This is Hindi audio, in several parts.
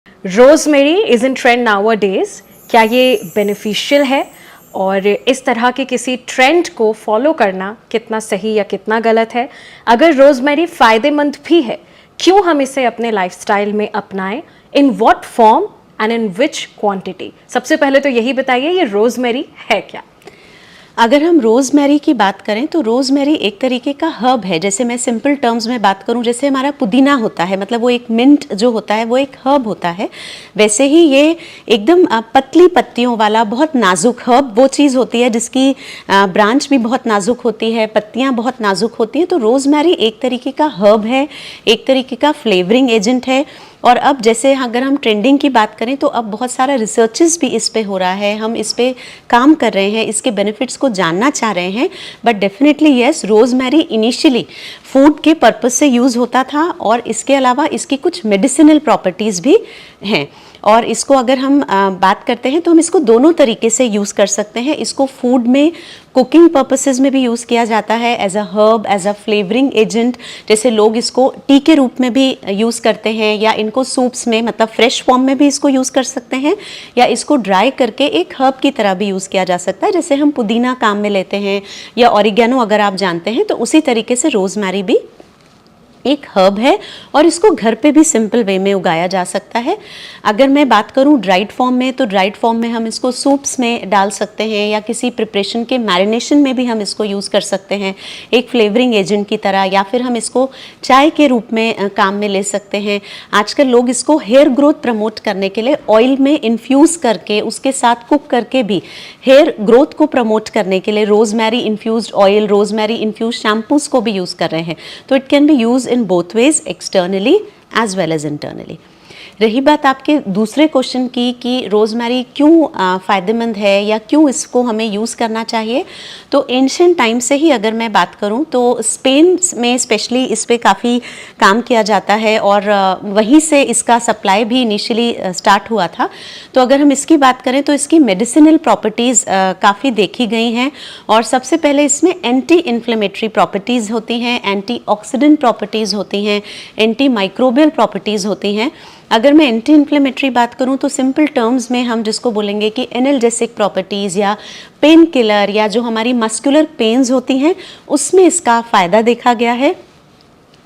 Rosemary is in trend nowadays. क्या ये बेनिफिशियल है और इस तरह के किसी ट्रेंड को फॉलो करना कितना सही या कितना गलत है? अगर रोज़मेरी फ़ायदेमंद भी है, क्यों हम इसे अपने लाइफस्टाइल में अपनाएं? In what form and in which quantity? सबसे पहले तो यही बताइए, ये रोज़मेरी है क्या? अगर हम रोज़मेरी की बात करें तो रोज़मेरी एक तरीके का हर्ब है। जैसे मैं सिंपल टर्म्स में बात करूं, जैसे हमारा पुदीना होता है, मतलब वो एक मिंट जो होता है वो एक हर्ब होता है, वैसे ही ये एकदम पतली पत्तियों वाला बहुत नाजुक हर्ब वो चीज़ होती है जिसकी ब्रांच भी बहुत नाजुक होती है, पत्तियां बहुत नाजुक होती हैं। तो रोज़मेरी एक तरीके का हर्ब है, एक तरीके का फ्लेवरिंग एजेंट है। और अब जैसे अगर हम ट्रेंडिंग की बात करें तो अब बहुत सारा रिसर्चेस भी इस पे हो रहा है, हम इस पे काम कर रहे हैं, इसके बेनिफिट्स को जानना चाह रहे हैं। But definitely yes, rosemary initially food के पर्पस से यूज़ होता था और इसके अलावा इसकी कुछ मेडिसिनल प्रॉपर्टीज़ भी हैं। और इसको अगर हम बात करते हैं तो हम इसको दोनों तरीके से यूज़ कर सकते हैं। इसको फूड में कुकिंग पर्पसेस में भी यूज़ किया जाता है, as a herb, as a flavouring agent. जैसे लोग इसको टी के रूप में भी यूज़ करते हैं, या इनको सूप्स में, मतलब फ्रेश फॉर्म में भी इसको यूज़ कर सकते हैं, या इसको ड्राई करके एक हर्ब की तरह भी यूज़ किया जा सकता है। जैसे हम पुदीना काम में लेते हैं, या ऑरिगेनो अगर आप जानते हैं, तो उसी तरीके से रोज़मेरी भी एक हर्ब है और इसको घर पे भी सिंपल वे में उगाया जा सकता है। अगर मैं बात करूं ड्राइड फॉर्म में, तो ड्राइड फॉर्म में हम इसको सूप्स में डाल सकते हैं, या किसी प्रिपरेशन के मैरिनेशन में भी हम इसको यूज़ कर सकते हैं एक फ्लेवरिंग एजेंट की तरह, या फिर हम इसको चाय के रूप में काम में ले सकते हैं। आजकल लोग इसको हेयर ग्रोथ प्रमोट करने के लिए ऑयल में इन्फ्यूज़ करके उसके साथ कुक करके भी हेयर ग्रोथ को प्रमोट करने के लिए rosemary infused oil, rosemary infused shampoos को भी यूज़ कर रहे हैं। तो it can be use in both ways, externally as well as internally. रही बात आपके दूसरे क्वेश्चन की कि रोज़मेरी क्यों फ़ायदेमंद है या क्यों इसको हमें यूज़ करना चाहिए, तो एंशिएंट टाइम से ही अगर मैं बात करूं तो स्पेन में स्पेशली इस पे काफ़ी काम किया जाता है, और वहीं से इसका सप्लाई भी इनिशियली स्टार्ट हुआ था। तो अगर हम इसकी बात करें तो इसकी मेडिसिनल प्रॉपर्टीज़ काफ़ी देखी गई हैं, और सबसे पहले इसमें एंटी इन्फ्लेमेटरी प्रॉपर्टीज़ होती हैं, एंटी ऑक्सीडेंट प्रॉपर्टीज़ होती हैं, एंटी माइक्रोबियल प्रॉपर्टीज़ होती हैं। अगर मैं एंटी इन्फ्लेमेटरी बात करूं तो सिंपल टर्म्स में हम जिसको बोलेंगे कि एनाल्जेसिक प्रॉपर्टीज़, या पेन किलर, या जो हमारी मस्कुलर पेन्स होती हैं उसमें इसका फ़ायदा देखा गया है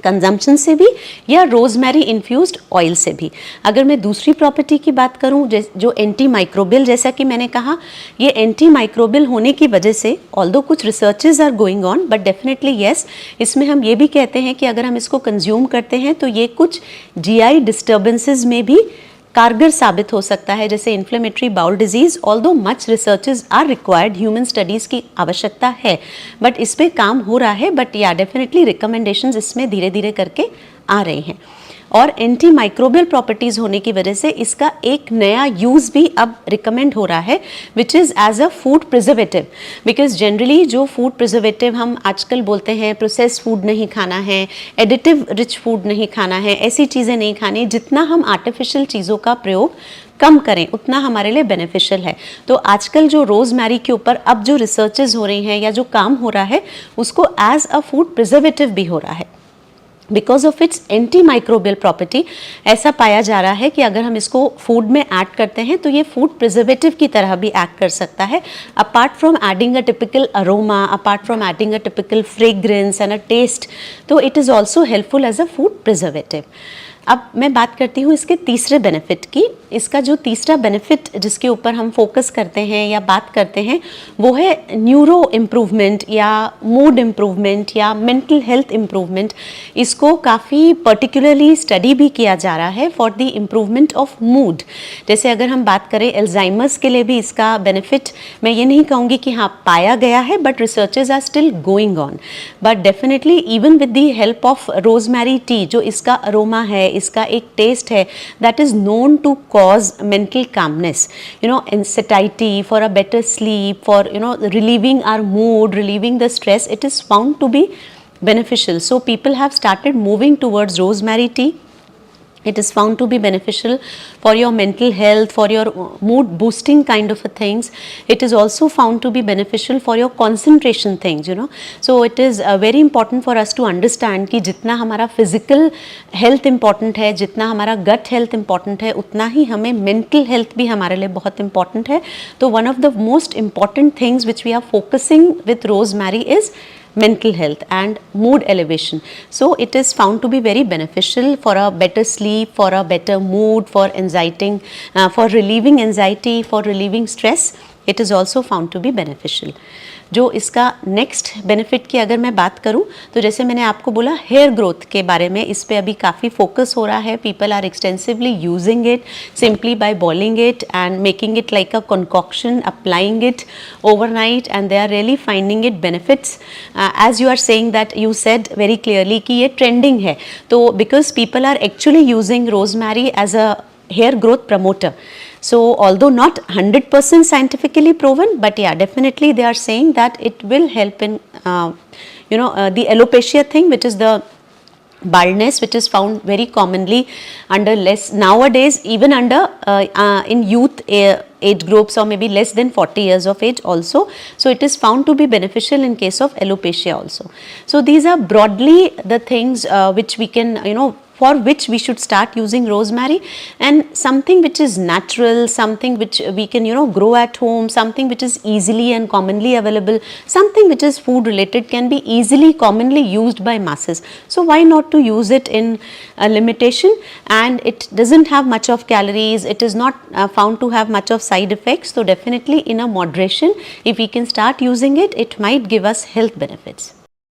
कंजम्पशन से भी, या रोज़मेरी इन्फ्यूज्ड ऑयल से भी। अगर मैं दूसरी प्रॉपर्टी की बात करूं जो एंटी माइक्रोबियल, जैसा कि मैंने कहा, ये एंटी माइक्रोबियल होने की वजह से ऑल्दो कुछ researches are going on, but definitely yes, इसमें हम ये भी कहते हैं कि अगर हम इसको कंज्यूम करते हैं तो ये कुछ जीआई डिस्टर्बेंसेस में भी कारगर साबित हो सकता है, जैसे inflammatory bowel disease. Although much researches are required, human studies की आवश्यकता है, बट इस पे काम हो रहा है। बट या डेफिनेटली रिकमेंडेशंस इसमें धीरे धीरे करके आ रहे हैं। और एंटी माइक्रोबियल प्रॉपर्टीज़ होने की वजह से इसका एक नया यूज़ भी अब रिकमेंड हो रहा है, which is as a food preservative. Because generally जो फूड प्रिजर्वेटिव हम आजकल बोलते हैं, प्रोसेस फूड नहीं खाना है, एडिटिव रिच फूड नहीं खाना है, ऐसी चीज़ें नहीं खानी, जितना हम आर्टिफिशियल चीज़ों का प्रयोग कम करें उतना हमारे लिए बेनिफिशियल है। तो आजकल जो रोज़मेरी के ऊपर अब जो रिसर्चेज हो रही हैं या जो काम हो रहा है, उसको एज अ फूड प्रिजर्वेटिव भी हो रहा है। Because of its anti microbial property ऐसा पाया जा रहा है कि अगर हम इसको फूड में ऐड करते हैं तो ये फूड प्रिजर्वेटिव की तरह भी एक्ट कर सकता है, apart from adding a typical aroma, apart from adding a typical fragrance and a taste, तो it is also helpful as a food preservative. अब मैं बात करती हूँ इसके तीसरे बेनिफिट की। इसका जो तीसरा बेनिफिट जिसके ऊपर हम फोकस करते हैं या बात करते हैं वो है न्यूरो इम्प्रूवमेंट, या मूड इम्प्रूवमेंट, या मेंटल हेल्थ इम्प्रूवमेंट। इसको काफ़ी पर्टिकुलरली स्टडी भी किया जा रहा है for the improvement of mood. जैसे अगर हम बात करें एल्जाइमर्स के लिए भी इसका बेनिफिट, मैं ये नहीं कहूँगी कि हाँ पाया गया है, but researches are still going on. But definitely even with the help of rosemary tea, जो इसका अरोमा है, इसका एक टेस्ट है, that is known to cause mental calmness, anxiety, for a better sleep, for relieving our mood, relieving the stress. It is found to be beneficial. So people have started moving towards rosemary tea. It is found to be beneficial for your mental health, for your mood boosting kind of a things. It is also found to be beneficial for your concentration things, you know. So it is very important for us to understand कि जितना हमारा physical health important है, जितना हमारा gut health important है, उतना ही हमें mental health भी हमारे लिए बहुत important है. तो one of the most important things which we are focusing with rosemary is mental health and mood elevation. So it is found to be very beneficial for a better sleep, for a better mood, for for relieving anxiety, for relieving stress. It is also found to be beneficial. जो इसका नेक्स्ट बेनिफिट की अगर मैं बात करूं तो जैसे मैंने आपको बोला हेयर ग्रोथ के बारे में, इस पे अभी काफ़ी फोकस हो रहा है. People are extensively using it simply by boiling it and making it like a concoction, applying it overnight, and they are really finding it benefits. As you are saying that you said very clearly कि ये ट्रेंडिंग है, तो because people are actually using rosemary as a hair growth promoter. So although not 100% scientifically proven, but yeah, definitely they are saying that it will help in the alopecia thing, which is the baldness which is found very commonly under less nowadays, even under in youth age groups or maybe less than 40 years of age also. So it is found to be beneficial in case of alopecia also. So these are broadly the things which we can for which we should start using rosemary, and something which is natural, something which we can grow at home, something which is easily and commonly available, something which is food related, can be easily commonly used by masses. So why not to use it in a limitation, and it doesn't have much of calories, it is not found to have much of side effects. So definitely in a moderation, if we can start using it, it might give us health benefits.